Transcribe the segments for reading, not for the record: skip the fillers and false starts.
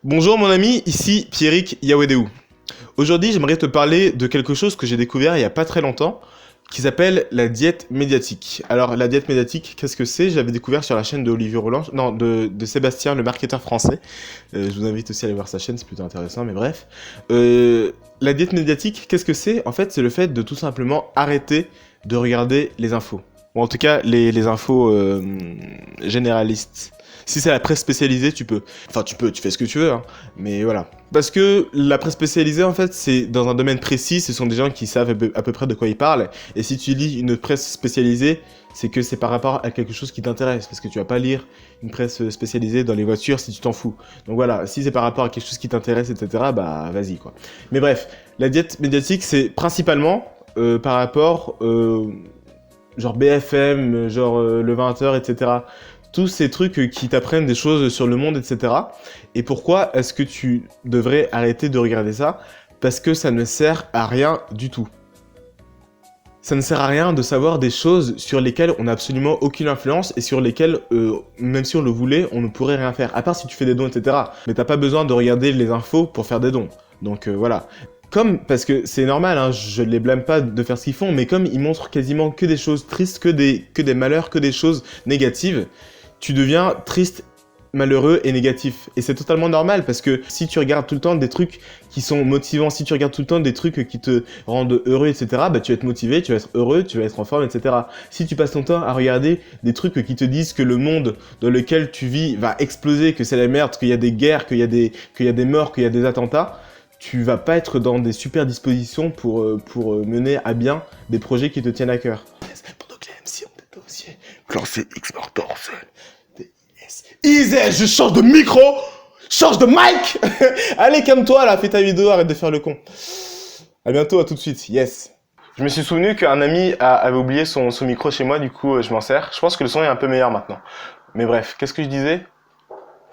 Bonjour mon ami, ici Pierrick Yawedeu. Aujourd'hui j'aimerais te parler de quelque chose que j'ai découvert il y a pas très longtemps, qui s'appelle la diète médiatique. Alors la diète médiatique, qu'est-ce que c'est? Je l'avais découvert sur la chaîne de Olivier Roland, non, de Sébastien, le marketeur français. Je vous invite aussi à aller voir sa chaîne, c'est plutôt intéressant, mais bref. La diète médiatique, qu'est-ce que c'est? En fait, c'est le fait de tout simplement arrêter de regarder les infos. Ou en tout cas, les infos généralistes. Si c'est la presse spécialisée, tu peux. Enfin, tu fais ce que tu veux, hein. Mais voilà. Parce que la presse spécialisée, en fait, c'est dans un domaine précis, ce sont des gens qui savent à peu près de quoi ils parlent. Et si tu lis une presse spécialisée, c'est que c'est par rapport à quelque chose qui t'intéresse. Parce que tu vas pas lire une presse spécialisée dans les voitures si tu t'en fous. Donc voilà, si c'est par rapport à quelque chose qui t'intéresse, etc., bah vas-y, quoi. Mais bref, la diète médiatique, c'est principalement par rapport, genre BFM, genre le 20h, etc., tous ces trucs qui t'apprennent des choses sur le monde, etc. Et pourquoi est-ce que tu devrais arrêter de regarder ça? Parce que ça ne sert à rien du tout. Ça ne sert à rien de savoir des choses sur lesquelles on n'a absolument aucune influence et sur lesquelles, même si on le voulait, on ne pourrait rien faire. À part si tu fais des dons, etc. Mais t'as pas besoin de regarder les infos pour faire des dons. Donc voilà. Parce que c'est normal, hein, je les blâme pas de faire ce qu'ils font, mais comme ils montrent quasiment que des choses tristes, que des malheurs, que des choses négatives, tu deviens triste, malheureux et négatif. Et c'est totalement normal parce que si tu regardes tout le temps des trucs qui sont motivants, si tu regardes tout le temps des trucs qui te rendent heureux, etc., bah tu vas être motivé, tu vas être heureux, tu vas être en forme, etc. Si tu passes ton temps à regarder des trucs qui te disent que le monde dans lequel tu vis va exploser, que c'est la merde, qu'il y a des guerres, qu'il y a des morts, qu'il y a des attentats, tu vas pas être dans des super dispositions pour mener à bien des projets qui te tiennent à cœur. Pendant que les MC ont des dossiers, classé X-Martor, Easy, je change de micro, change de mic. Allez, calme-toi là, fais ta vidéo, arrête de faire le con. À bientôt, à tout de suite, yes. Je me suis souvenu qu'un ami avait oublié son micro chez moi, du coup je m'en sers. Je pense que le son est un peu meilleur maintenant. Mais bref, qu'est-ce que je disais?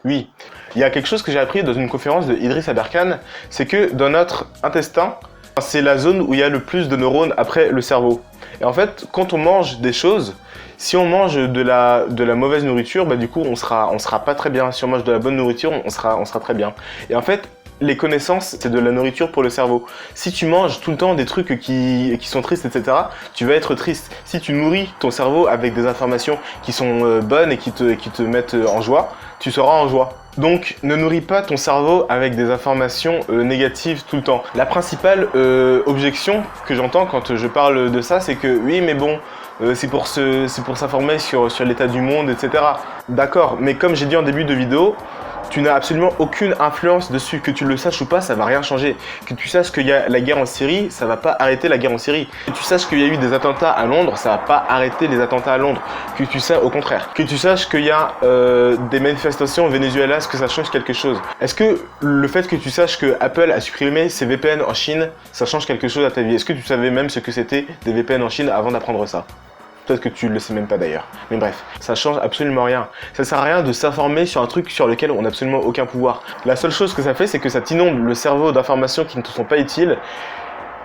Oui, il y a quelque chose que j'ai appris dans une conférence de Idriss Aberkan, c'est que dans notre intestin, c'est la zone où il y a le plus de neurones après le cerveau. Et en fait, quand on mange des choses, si on mange de la mauvaise nourriture, bah du coup on sera pas très bien. Si on mange de la bonne nourriture, on sera très bien. Et en fait, les connaissances, c'est de la nourriture pour le cerveau. Si tu manges tout le temps des trucs qui sont tristes, etc., tu vas être triste. Si tu nourris ton cerveau avec des informations qui sont bonnes et qui te mettent en joie, tu seras en joie. Donc, ne nourris pas ton cerveau avec des informations négatives tout le temps. La principale objection que j'entends quand je parle de ça, c'est que oui, mais bon, c'est pour s'informer sur l'état du monde, etc. D'accord, mais comme j'ai dit en début de vidéo, tu n'as absolument aucune influence dessus. Que tu le saches ou pas, ça va rien changer. Que tu saches qu'il y a la guerre en Syrie, ça va pas arrêter la guerre en Syrie. Que tu saches qu'il y a eu des attentats à Londres, ça va pas arrêter les attentats à Londres. Que tu saches au contraire. Que tu saches qu'il y a des manifestations au Venezuela, est-ce que ça change quelque chose? Est-ce que le fait que tu saches que Apple a supprimé ses VPN en Chine, ça change quelque chose à ta vie? Est-ce que tu savais même ce que c'était des VPN en Chine avant d'apprendre ça? Peut-être que tu le sais même pas d'ailleurs. Mais bref, ça change absolument rien. Ça sert à rien de s'informer sur un truc sur lequel on n'a absolument aucun pouvoir. La seule chose que ça fait, c'est que ça t'inonde le cerveau d'informations qui ne te sont pas utiles.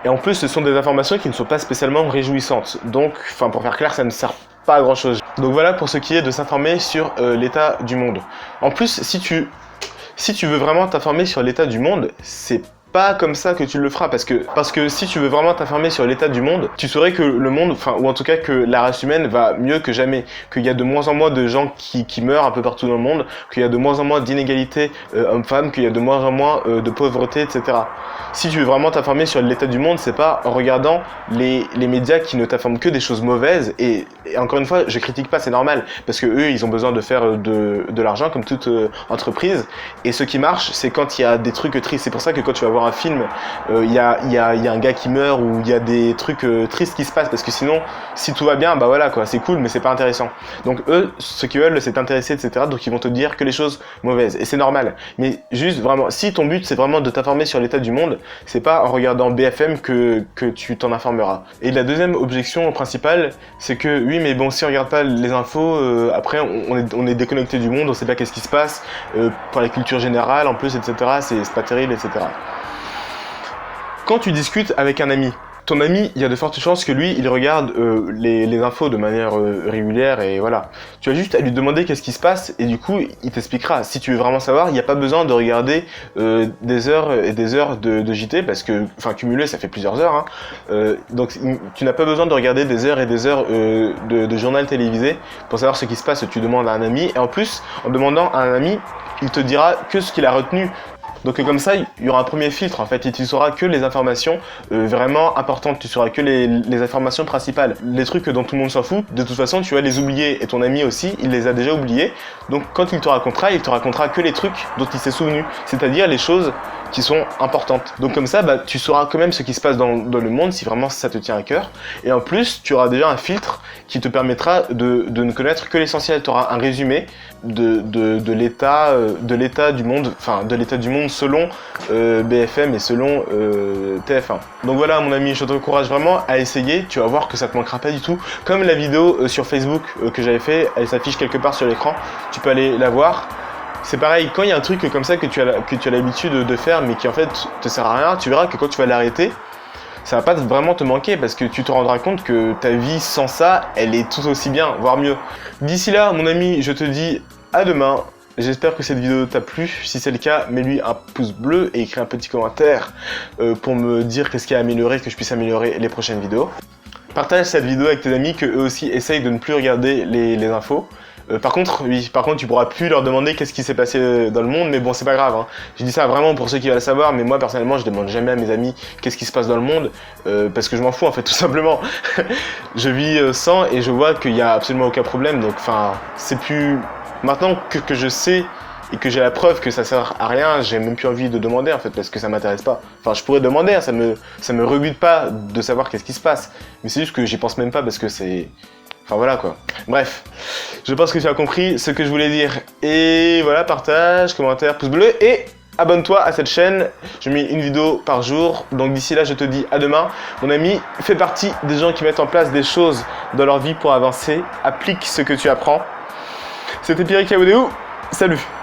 Et en plus, ce sont des informations qui ne sont pas spécialement réjouissantes. Donc, pour faire clair, ça ne sert pas à grand chose. Donc voilà pour ce qui est de s'informer sur l'état du monde. En plus, si tu veux vraiment t'informer sur l'état du monde, c'est pas comme ça que tu le feras, parce que si tu veux vraiment t'informer sur l'état du monde, tu saurais que le monde, ou en tout cas que la race humaine va mieux que jamais, qu'il y a de moins en moins de gens qui meurent un peu partout dans le monde, qu'il y a de moins en moins d'inégalités hommes-femmes, qu'il y a de moins en moins de pauvreté, etc. Si tu veux vraiment t'informer sur l'état du monde, c'est pas en regardant les médias qui ne t'informent que des choses mauvaises, et encore une fois, je critique pas, c'est normal, parce que eux, ils ont besoin de faire de l'argent comme toute entreprise, et ce qui marche, c'est quand il y a des trucs tristes. C'est pour ça que quand tu vas voir un film, il y a un gars qui meurt, ou il y a des trucs tristes qui se passent, parce que sinon, si tout va bien, bah voilà quoi, c'est cool, mais c'est pas intéressant. Donc eux, ce qu'ils veulent, c'est t'intéresser, etc. Donc ils vont te dire que les choses mauvaises, et c'est normal. Mais juste vraiment, si ton but c'est vraiment de t'informer sur l'état du monde, c'est pas en regardant BFM que tu t'en informeras. Et la deuxième objection principale, c'est que oui, mais bon, si on regarde pas les infos, après on est déconnecté du monde, on sait pas qu'est-ce qui se passe, pour la culture générale en plus, etc. C'est pas terrible, etc. Quand tu discutes avec un ami, ton ami, il y a de fortes chances que lui, il regarde les infos de manière régulière et voilà. Tu as juste à lui demander qu'est-ce qui se passe et du coup, il t'expliquera. Si tu veux vraiment savoir, il n'y a pas besoin de regarder des heures et des heures de JT parce que, enfin, cumulé, ça fait plusieurs heures. Hein. Donc, tu n'as pas besoin de regarder des heures et des heures de journal télévisé pour savoir ce qui se passe. Tu demandes à un ami et en plus, en demandant à un ami, il te dira que ce qu'il a retenu. Donc comme ça, il y aura un premier filtre en fait, et tu sauras que les informations vraiment importantes, tu sauras que les informations principales. Les trucs dont tout le monde s'en fout, de toute façon tu vas les oublier, et ton ami aussi, il les a déjà oubliés. Donc quand il te racontera que les trucs dont il s'est souvenu, c'est-à-dire les choses qui sont importantes. Donc comme ça, bah, tu sauras quand même ce qui se passe dans le monde, si vraiment ça te tient à cœur. Et en plus, tu auras déjà un filtre qui te permettra de ne connaître que l'essentiel. Tu auras un résumé de l'état du monde, enfin de l'état du monde selon BFM et selon TF1. Donc voilà mon ami, je t'encourage vraiment à essayer, tu vas voir que ça te manquera pas du tout. Comme la vidéo sur Facebook que j'avais fait, elle s'affiche quelque part sur l'écran, tu peux aller la voir. C'est pareil, quand il y a un truc comme ça que tu as l'habitude de faire mais qui en fait te sert à rien, tu verras que quand tu vas l'arrêter, ça va pas vraiment te manquer parce que tu te rendras compte que ta vie sans ça, elle est tout aussi bien, voire mieux. D'ici là, mon ami, je te dis à demain. J'espère que cette vidéo t'a plu. Si c'est le cas, mets-lui un pouce bleu et écris un petit commentaire pour me dire qu'est-ce qui a amélioré, que je puisse améliorer les prochaines vidéos. Partage cette vidéo avec tes amis, qu'eux aussi essayent de ne plus regarder les infos. Par contre, tu pourras plus leur demander qu'est-ce qui s'est passé dans le monde, mais bon, c'est pas grave. Hein. Je dis ça vraiment pour ceux qui veulent le savoir, mais moi personnellement, je demande jamais à mes amis qu'est-ce qui se passe dans le monde, parce que je m'en fous en fait, tout simplement. Je vis sans et je vois qu'il y a absolument aucun problème, donc enfin, c'est plus maintenant que je sais et que j'ai la preuve que ça sert à rien, j'ai même plus envie de demander en fait, parce que ça m'intéresse pas. Enfin, je pourrais demander, hein, ça me rebute pas de savoir qu'est-ce qui se passe, mais c'est juste que j'y pense même pas parce que c'est... Enfin voilà quoi. Bref, je pense que tu as compris ce que je voulais dire. Et voilà, partage, commentaire, pouce bleu et abonne-toi à cette chaîne. Je mets une vidéo par jour. Donc d'ici là, je te dis à demain. Mon ami, fais partie des gens qui mettent en place des choses dans leur vie pour avancer. Applique ce que tu apprends. C'était Pierre Kaoudéou. Salut!